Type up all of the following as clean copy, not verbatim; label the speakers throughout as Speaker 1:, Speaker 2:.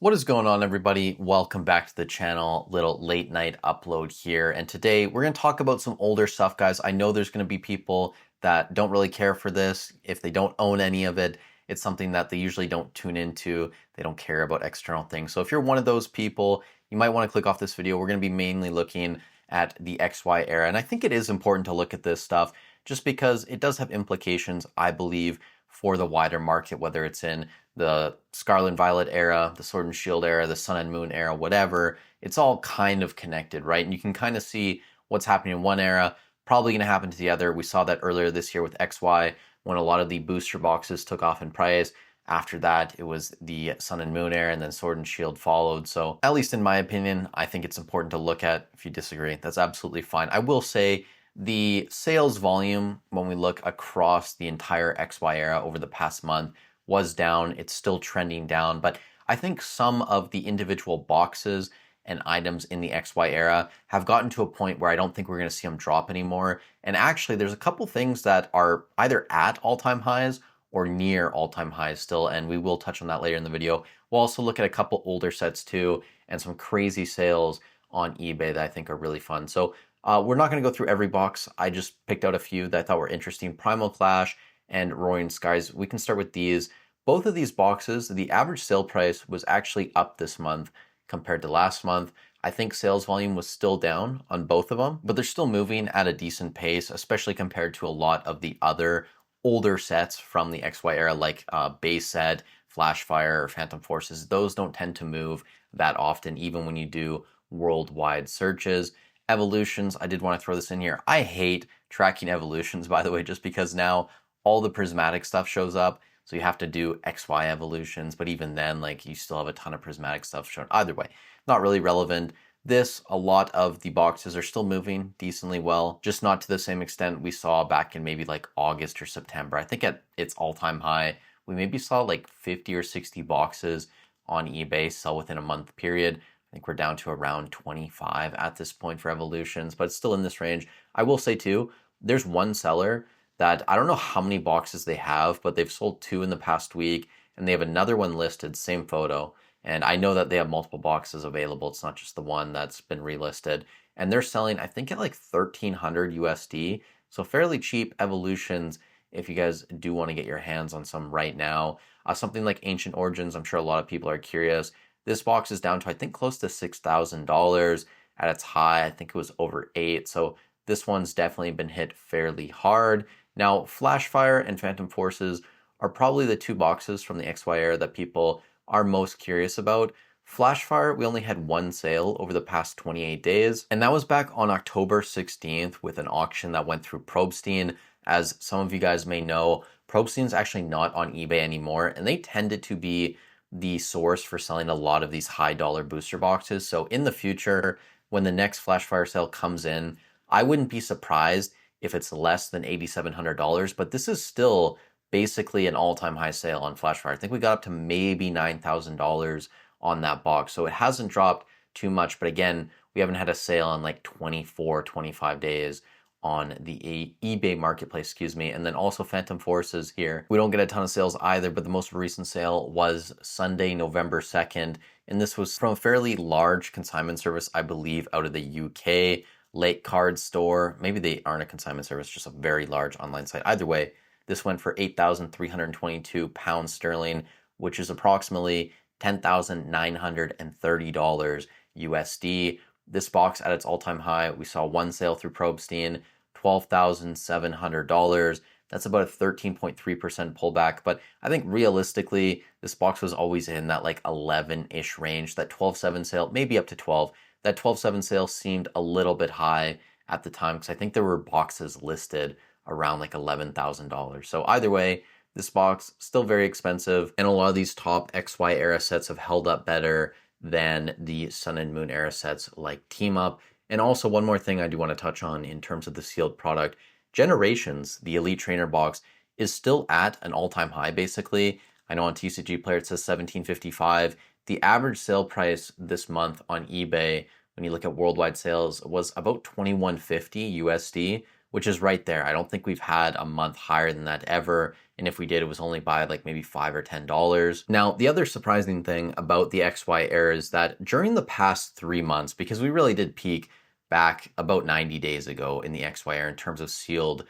Speaker 1: What is going on, everybody? Welcome back to the channel. Little late night upload here. And today we're going to talk about some older stuff, guys. I know there's going to be people that don't really care for this. If they don't own any of it, it's something that they usually don't tune into. They don't care about external things. So if you're one of those people, you might want to click off this video. We're going to be mainly looking at the XY era. And I think it is important to look at this stuff just because it does have implications, I believe, for the wider market, whether it's in the Scarlet and Violet era, the Sword and Shield era, the Sun and Moon era, whatever. It's all kind of connected, right? And you can kind of see what's happening in one era, probably going to happen to the other. We saw that earlier this year with XY when a lot of the booster boxes took off in price. After that, it was the Sun and Moon era, and then Sword and Shield followed. So at least in my opinion, I think it's important to look at. If you disagree, that's absolutely fine. I will say the sales volume, when we look across the entire XY era over the past month, was down. It's still trending down, but I think some of the individual boxes and items in the XY era have gotten to a point where I don't think we're going to see them drop anymore. And actually, there's a couple things that are either at all-time highs or near all-time highs still, and we will touch on that later in the video. We'll also look at a couple older sets too, and some crazy sales on eBay that I think are really fun. So we're not going to go through every box. I just picked out a few that I thought were interesting. Primal Clash and Roaring Skies. We can start with these. Both of these boxes, the average sale price was actually up this month compared to last month. I think sales volume was still down on both of them, but they're still moving at a decent pace, especially compared to a lot of the other older sets from the XY era, like Base Set, Flashfire, or Phantom Forces. Those don't tend to move that often, even when you do worldwide searches. Evolutions, I did want to throw this in here. I hate tracking evolutions, by the way, just because now all the prismatic stuff shows up. So you have to do XY evolutions, but even then, like, you still have a ton of prismatic stuff shown. Either way, not really relevant. This, a lot of the boxes are still moving decently well, just not to the same extent we saw back in maybe like August or September. I think at its all-time high, we maybe saw like 50 or 60 boxes on eBay sell within a month period. I think we're down to around 25 at this point for evolutions, but it's still in this range. I will say too, there's one seller that I don't know how many boxes they have, but they've sold 2 in the past week, and they have another one listed, same photo. And I know that they have multiple boxes available. It's not just the one that's been relisted. And they're selling, I think, at like 1,300 USD. So fairly cheap evolutions if you guys do want to get your hands on some right now. Something like Ancient Origins, I'm sure a lot of people are curious. This box is down to, I think, close to $6,000. At its high, I think it was over 8. So this one's definitely been hit fairly hard. Now, Flashfire and Phantom Forces are probably the two boxes from the XY era that people are most curious about. Flashfire, we only had one sale over the past 28 days, and that was back on October 16th with an auction that went through Probstein. As some of you guys may know, Probstein's actually not on eBay anymore, and they tended to be the source for selling a lot of these high dollar booster boxes. So in the future, when the next Flashfire sale comes in, I wouldn't be surprised if it's less than $8,700, but this is still basically an all-time high sale on Flashfire. I think we got up to maybe $9,000 on that box, so it hasn't dropped too much, but again, we haven't had a sale in like 24, 25 days on the eBay marketplace, excuse me. And then also Phantom Forces here. We don't get a ton of sales either, but the most recent sale was Sunday, November 2nd, and this was from a fairly large consignment service, I believe, out of the UK. Lake Card Store. Maybe they aren't a consignment service, just a very large online site. Either way, this went for £8,322 sterling, which is approximately $10,930 USD. This box at its all-time high, we saw one sale through Probstein, $12,700. That's about a 13.3% pullback, but I think realistically, this box was always in that like 11-ish range. That 12.7 sale, maybe up to 12. That 12.7 sale seemed a little bit high at the time because I think there were boxes listed around like $11,000. So either way, this box still very expensive, and a lot of these top XY era sets have held up better than the Sun and Moon era sets like Team Up. And also one more thing I do want to touch on in terms of the sealed product. Generations, the Elite Trainer box, is still at an all-time high basically. I know on TCG Player it says $17.55. The average sale price this month on eBay, when you look at worldwide sales, was about $21.50 USD, which is right there. I don't think we've had a month higher than that ever And if we did, it was only by like maybe $5 or $10. Now, the other surprising thing about the XY era is that during the past 3 months, because we really did peak back about 90 days ago in the XY era in terms of sealed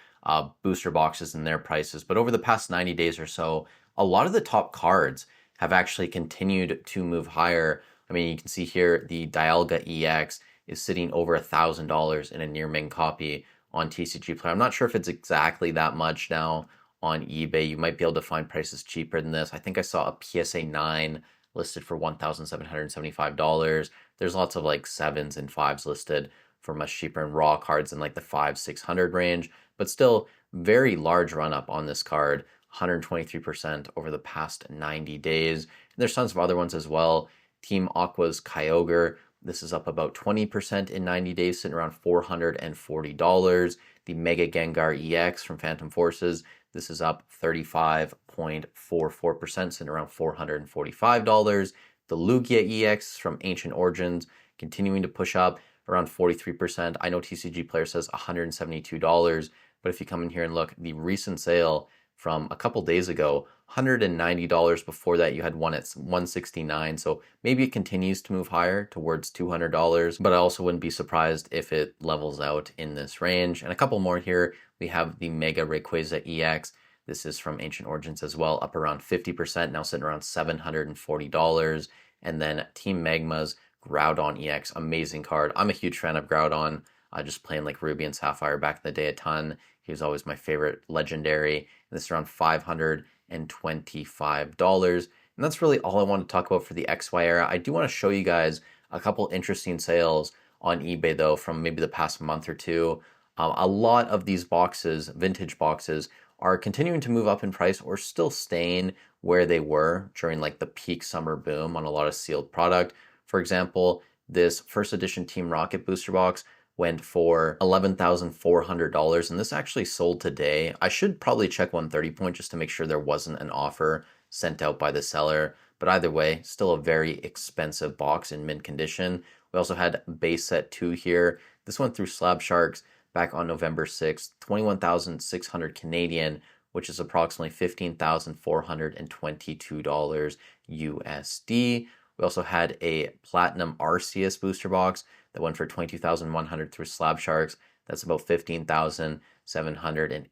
Speaker 1: booster boxes and their prices, but over the past 90 days or so, a lot of the top cards have actually continued to move higher. I mean, you can see here the Dialga EX is sitting over $1,000 in a near mint copy on TCG Player. I'm not sure if it's exactly that much now on eBay. You might be able to find prices cheaper than this. I think I saw a PSA 9 listed for $1,775. There's lots of like 7s and 5s listed for much cheaper, and raw cards in like the 500-600 range, but still very large run up on this card, 123% over the past 90 days. And there's tons of other ones as well. Team Aqua's Kyogre, this is up about 20% in 90 days, sitting around $440. The Mega Gengar EX from Phantom Forces, this is up 35.44%, sitting around $445. The Lugia EX from Ancient Origins, continuing to push up around 43%. I know TCG Player says $172, but if you come in here and look, the recent sale from a couple days ago, $190. Before that, you had one at $169. So maybe it continues to move higher towards $200, but I also wouldn't be surprised if it levels out in this range. And a couple more here. We have the Mega Rayquaza EX. This is from Ancient Origins as well, up around 50%, now sitting around $740. And then Team Magma's Groudon EX, amazing card. I'm a huge fan of Groudon. Just playing like Ruby and Sapphire back in the day a ton. He was always my favorite legendary. And this is around $525. And that's really all I want to talk about for the XY era. I do want to show you guys a couple interesting sales on eBay though from maybe the past month or two. A lot of these boxes, vintage boxes, are continuing to move up in price or still staying where they were during like the peak summer boom on a lot of sealed product. For example, this first edition Team Rocket booster box went for $11,400, and this actually sold today. I should probably check 130 Point just to make sure there wasn't an offer sent out by the seller, but either way, still a very expensive box in mint condition. We also had base set 2 here. This went through Slab Sharks back on November 6th, 21,600 Canadian, which is approximately $15,422 USD. We also had a Platinum Arceus booster box that went for $22,100 through Slab Sharks. That's about $15,780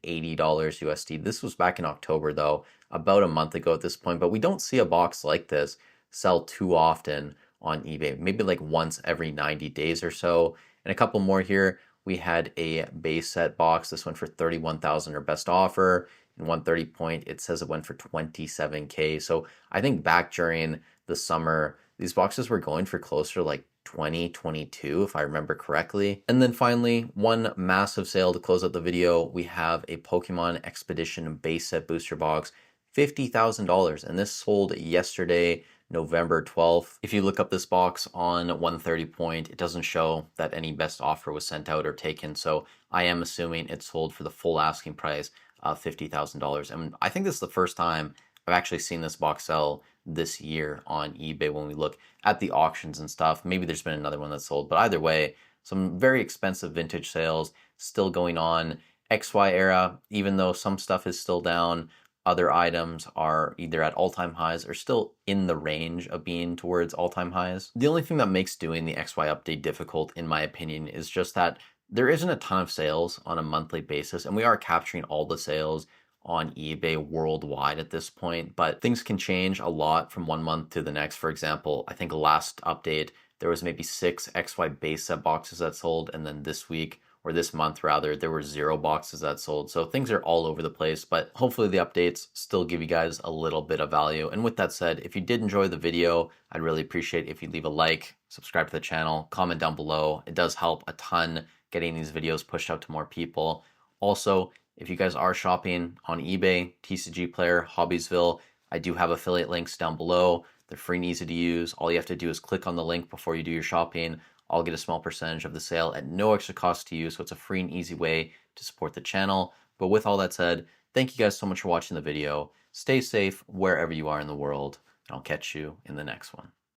Speaker 1: USD. This was back in October though, about a month ago at this point, but we don't see a box like this sell too often on eBay, maybe like once every 90 days or so. And a couple more here. We had a base set box. This went for $31,000 or best offer. In 130 Point, it says it went for $27K. So I think back during the summer, these boxes were going for closer to like 2022, if I remember correctly. And then finally, one massive sale to close out the video. We have a Pokemon Expedition base set booster box, $50,000. And this sold yesterday, November 12th. If you look up this box on 130 Point, it doesn't show that any best offer was sent out or taken. So I am assuming it sold for the full asking price of $50,000. And I think this is the first time I've actually seen this box sell this year on eBay when we look at the auctions and stuff. Maybe there's been another one that sold, but either way, some very expensive vintage sales still going on. XY era, even though some stuff is still down, other items are either at all-time highs or still in the range of being towards all-time highs. The only thing that makes doing the XY update difficult, in my opinion, is just that there isn't a ton of sales on a monthly basis, and we are capturing all the sales on eBay worldwide at this point, but things can change a lot from one month to the next. For example, I think last update, there was maybe 6 XY base set boxes that sold, and then this week, or this month rather, there were 0 boxes that sold. So things are all over the place, but hopefully the updates still give you guys a little bit of value. And with that said, if you did enjoy the video, I'd really appreciate if you leave a like, subscribe to the channel, comment down below. It does help a ton getting these videos pushed out to more people. Also, if you guys are shopping on eBay, TCG Player, Hobbiesville, I do have affiliate links down below. They're free and easy to use. All you have to do is click on the link before you do your shopping. I'll get a small percentage of the sale at no extra cost to you, so it's a free and easy way to support the channel. But with all that said, thank you guys so much for watching the video. Stay safe wherever you are in the world, and I'll catch you in the next one.